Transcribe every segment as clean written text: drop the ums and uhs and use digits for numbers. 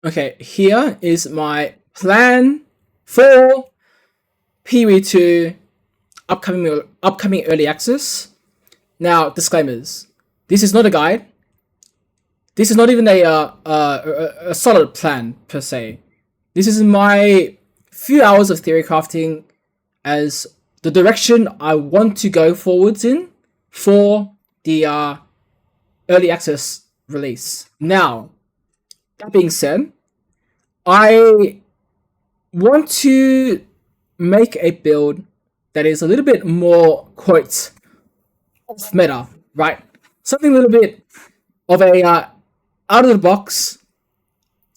Okay, here is my plan for PoE2 upcoming early access. Now, disclaimers. This is not a guide. This is not even a solid plan per se. This is my few hours of theory crafting as the direction I want to go forwards in for the early access release. Now, that being said, I want to make a build that is a little bit more, quote, off meta, right? Something a little bit of a out of the box,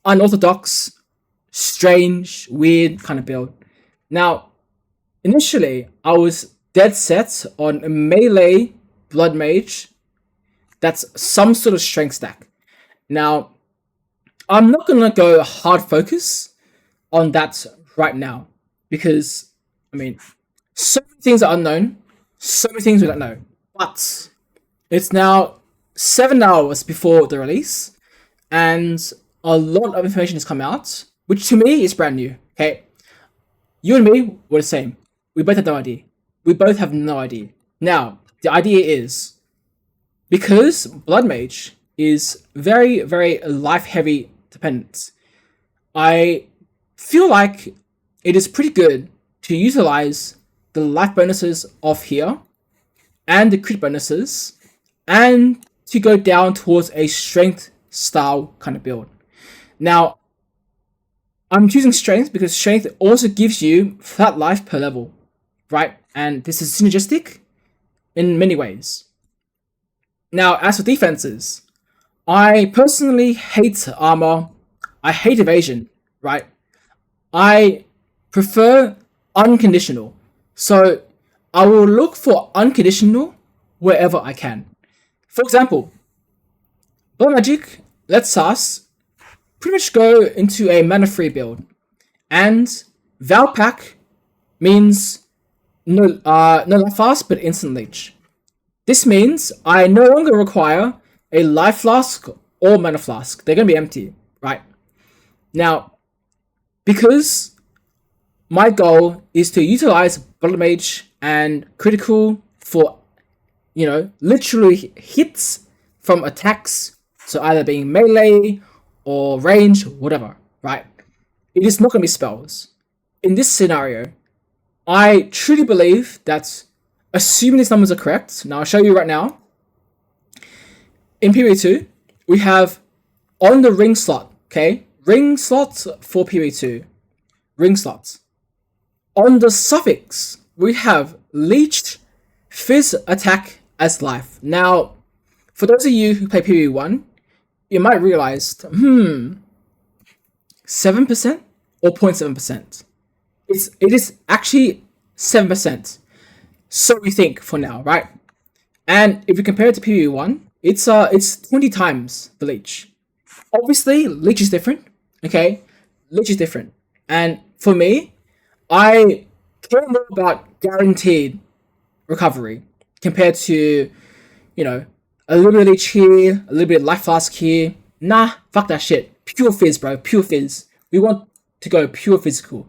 unorthodox, strange, weird kind of build. Now, initially, I was dead set on a melee blood mage that's some sort of strength stack. Now, I'm not gonna go hard focus on that right now because, I mean, so many things are unknown, so many things we don't know. But it's now 7 hours before the release, and a lot of information has come out, which to me is brand new. Okay, you and me were the same. We both had no idea. We both have no idea. Now, the idea is because Blood Mage is very, very life heavy dependent. I feel like it is pretty good to utilize the life bonuses of here and the crit bonuses and to go down towards a strength style kind of build. Now, I'm choosing strength because strength also gives you flat life per level, right? And this is synergistic in many ways. Now, as for defenses, I personally hate armor. I hate evasion, right? I prefer unconditional. So I will look for unconditional wherever I can. For example, Blood Magic lets us pretty much go into a mana free build. And Val Pack means no life fast but instant leech. This means I no longer require a life flask or mana flask. They're going to be empty, right? Now, because my goal is to utilize Blood Mage and critical for, literally hits from attacks, so either being melee or range, whatever, right? It is not going to be spells. In this scenario, I truly believe that, assuming these numbers are correct, now I'll show you right now, in PoE2, we have on the ring slot, okay? Ring slots for PoE2. Ring slots. On the suffix, we have leeched Phys attack as life. Now, for those of you who play PoE1, you might realize, 7% or 0.7%. It is actually 7%. So we think for now, right? And if we compare it to PoE1, it's 20 times the leech. Obviously, leech is different. Okay, leech is different. And for me, I care more about guaranteed recovery compared to, a little bit of leech here, a little bit of life flask here. Nah, fuck that shit. Pure fizz, bro. Pure fizz. We want to go pure physical.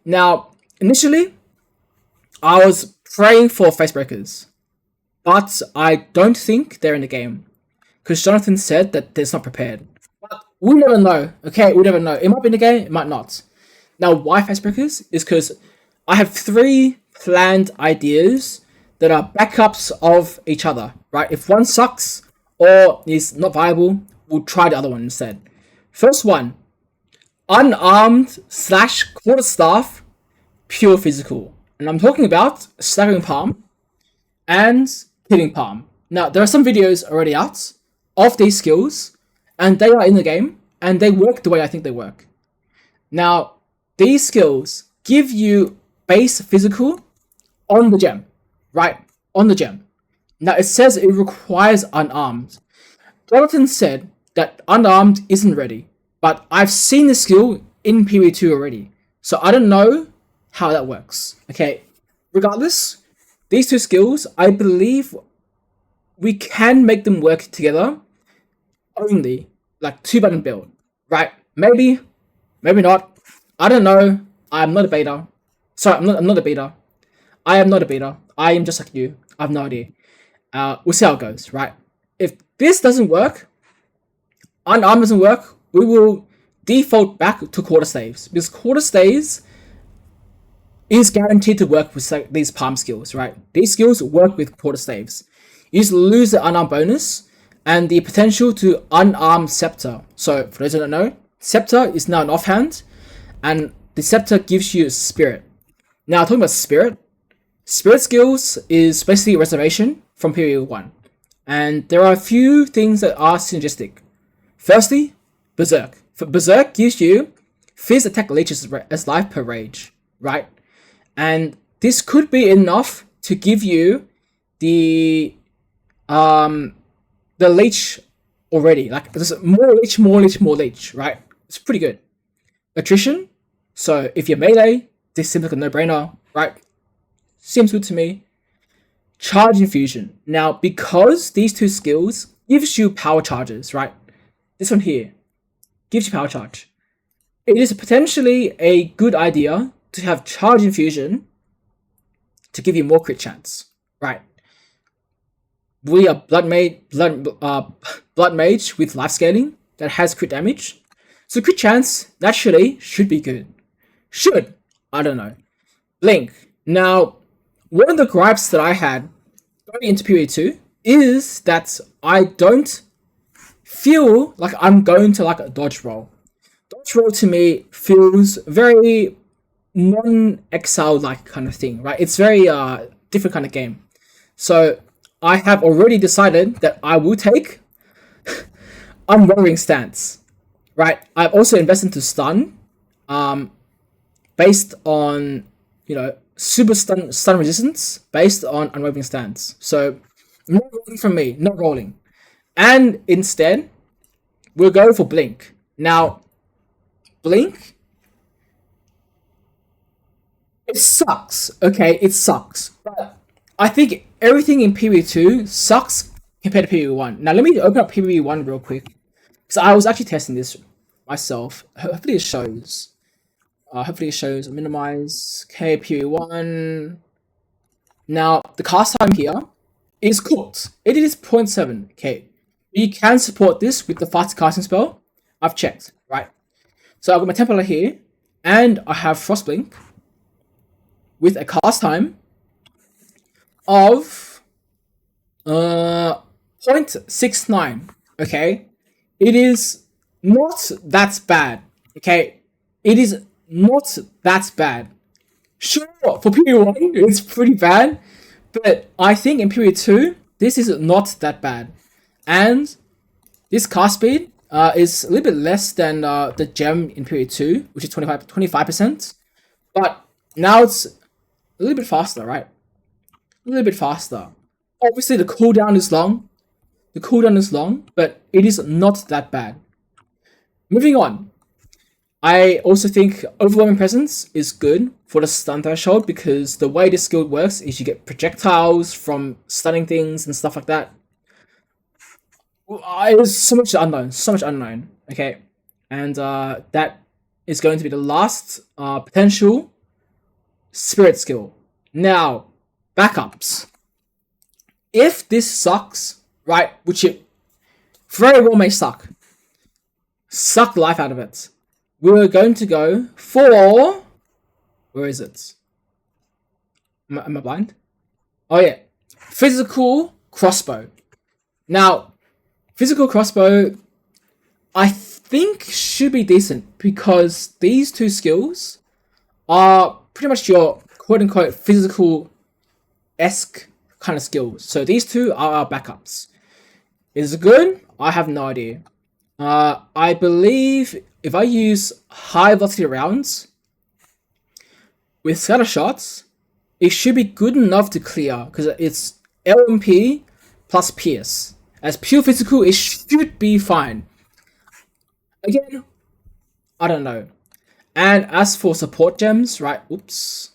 Now, initially, I was praying for facebreakers, but I don't think they're in the game because Jonathan said that they're not prepared. But we never know, okay? We never know. It might be in the game, it might not. Now, why facebreakers is because I have 3 planned ideas that are backups of each other, right? If one sucks or is not viable, we'll try the other one instead. First one, unarmed / quarterstaff, pure physical. And I'm talking about staggering palm and hitting palm. Now, there are some videos already out of these skills, and they are in the game, and they work the way I think they work. Now, these skills give you base physical on the gem, right? On the gem. Now, it says it requires unarmed. Jonathan said that unarmed isn't ready, but I've seen the skill in PoE2 already, so I don't know how that works. Okay, regardless, these 2 skills, I believe we can make them work together only like 2-button build, right? Maybe, maybe not. I don't know. I'm not a beta. Sorry, I'm not a beta. I am not a beta. I am just like you. I have no idea. We'll see how it goes, right? If this doesn't work, unarmed doesn't work, we will default back to quarter staves, because quarter staves is guaranteed to work with these palm skills, right? These skills work with quarter staves. You just lose the unarmed bonus and the potential to unarm Scepter. So, for those who don't know, Scepter is now an offhand, and the Scepter gives you Spirit. Now, talking about Spirit skills is basically Reservation from period 1. And there are a few things that are synergistic. Firstly, Berserk. Berserk gives you Phys attack leeches as life per rage, right? And this could be enough to give you the leech already. Like, there's more leech, right? It's pretty good. Attrition. So if you're melee, this seems like a no-brainer, right? Seems good to me. Charge Infusion. Now, because these two skills gives you power charges, right? This one here gives you power charge. It is potentially a good idea to have Charge Infusion to give you more crit chance, right? We are blood mage with life scaling that has crit damage, so crit chance naturally should be good. I don't know. Blink. Now, one of the gripes that I had going into period 2 is that I don't feel like I'm going to like a dodge roll. Dodge roll to me feels very non-Exile like kind of thing, right? It's very different kind of game. So I have already decided that I will take Unwavering Stance, right? I've also invested into stun, based on, super stun resistance based on Unwavering Stance. So no rolling from me, not rolling. And instead, we'll go for Blink. Now, Blink, it sucks, okay? It sucks. But I think everything in PvE2 sucks compared to PvE1. Now, let me open up PvE1 real quick, because I was actually testing this myself. Hopefully it shows. Minimize. Okay, PvE1. Now, the cast time here is cooked. It is 0.7. Okay. You can support this with the fast casting spell. I've checked, right? So I've got my template here, and I have Frostblink with a cast time of 0.69. Okay, it is not that bad. Okay, it is not that bad. Sure, for period 1, it's pretty bad, but I think in period 2, this is not that bad. And this cast speed is a little bit less than the gem in period 2, which is 25%. But now it's a little bit faster, right? A little bit faster. Obviously, the cooldown is long. But it is not that bad. Moving on. I also think Overwhelming Presence is good for the stun threshold, because the way this skill works is you get projectiles from stunning things and stuff like that. There's so much unknown, okay? And that is going to be the last potential spirit skill. Now, backups. If this sucks, right, which it very well may suck the life out of it, we're going to go for... Where is it? Am I blind? Oh yeah. Physical Crossbow. Now, Physical Crossbow, I think should be decent, because these two skills are pretty much your quote-unquote physical-esque kind of skills. So these two are our backups. Is it good? I have no idea. I believe if I use high velocity rounds with scatter shots, it should be good enough to clear, because it's LMP plus Pierce. As pure physical, it should be fine. Again, I don't know. And as for support gems, right, oops.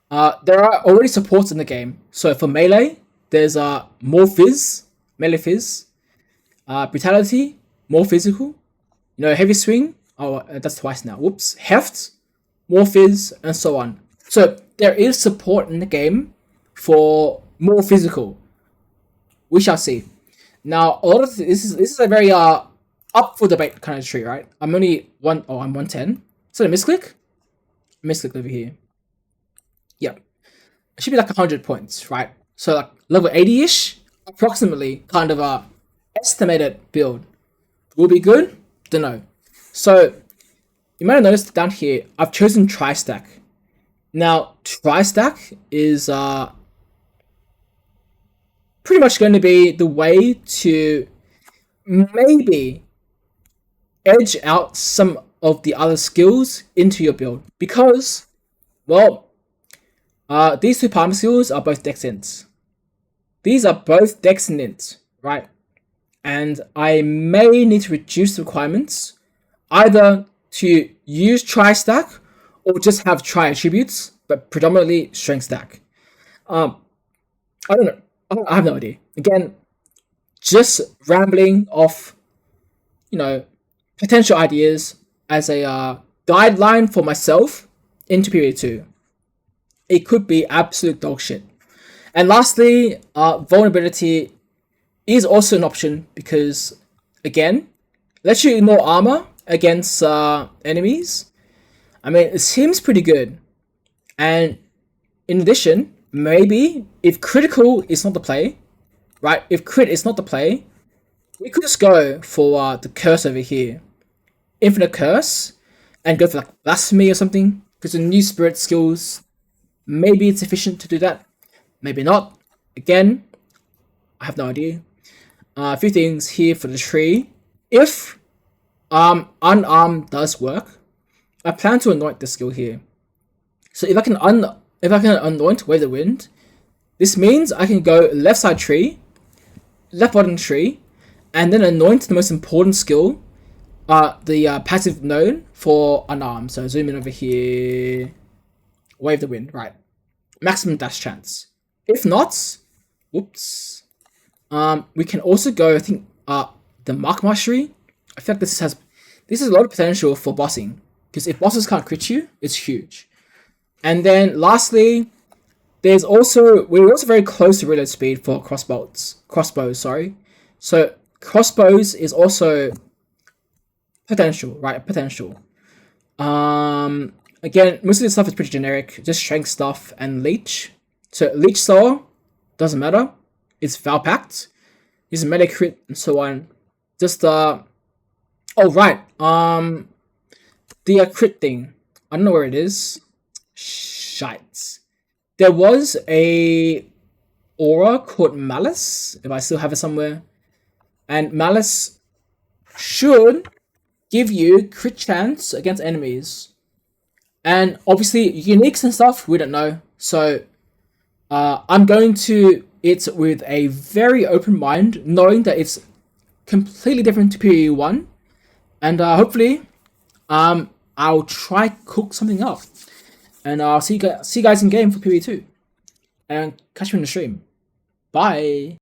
There are already supports in the game. So for melee, there's more Fizz, melee Fizz. Brutality, more physical. You know, heavy swing. Oh, that's twice now. Whoops. Heft, more fizz, and so on. So there is support in the game for more physical. We shall see. Now, a lot of this is a very up for debate kind of tree, right? I'm only I'm 110. So a misclick? Misclick over here. Yep. It should be like 100 points, right? So like level 80-ish, approximately, kind of a estimated build. Will be good? Don't know. So you might have noticed down here, I've chosen tri-stack. Now, tri-stack is pretty much going to be the way to maybe edge out some of the other skills into your build. Because, well, these two palm skills are both dex ints. These are both dex ints, right? And I may need to reduce the requirements either to use tri-stack or just have tri-attributes, but predominantly strength stack. I don't know. I have no idea. Again, just rambling off, you know, potential ideas as a guideline for myself into period 2. It could be absolute dog shit. And lastly, vulnerability is also an option because, again, lets you ignore armor against enemies. I mean, it seems pretty good. And in addition, maybe if critical is not the play, right? If crit is not the play, we could just go for the curse over here. Infinite curse, and go for like blasphemy or something. Because the new spirit skills, maybe it's sufficient to do that. Maybe not. Again, I have no idea. A few things here for the tree. If unarmed does work, I plan to anoint the skill here. So if I can anoint Wave the Wind, this means I can go left side tree, left bottom tree, and then anoint the most important skill, the passive node for unarmed. So zoom in over here, Wave the Wind, right? Maximum dash chance. If not, whoops. We can also go, I think, the Mark Mastery. I feel like this has a lot of potential for bossing. Because if bosses can't crit you, it's huge. And then lastly, we're also very close to reload speed for crossbows, sorry. So crossbows is also potential, right? Potential. Again, most of this stuff is pretty generic, just strength stuff and leech. So leech soul doesn't matter. It's foul packed. It's meta crit and so on. Just oh right. The crit thing. I don't know where it is. Shite. There was a aura called Malice, if I still have it somewhere. And Malice should give you crit chance against enemies. And obviously, uniques and stuff, we don't know. So, I'm going to it with a very open mind, knowing that it's completely different to PE1. And hopefully, I'll try cook something up. And I'll see you guys in game for PE2. And catch me in the stream. Bye.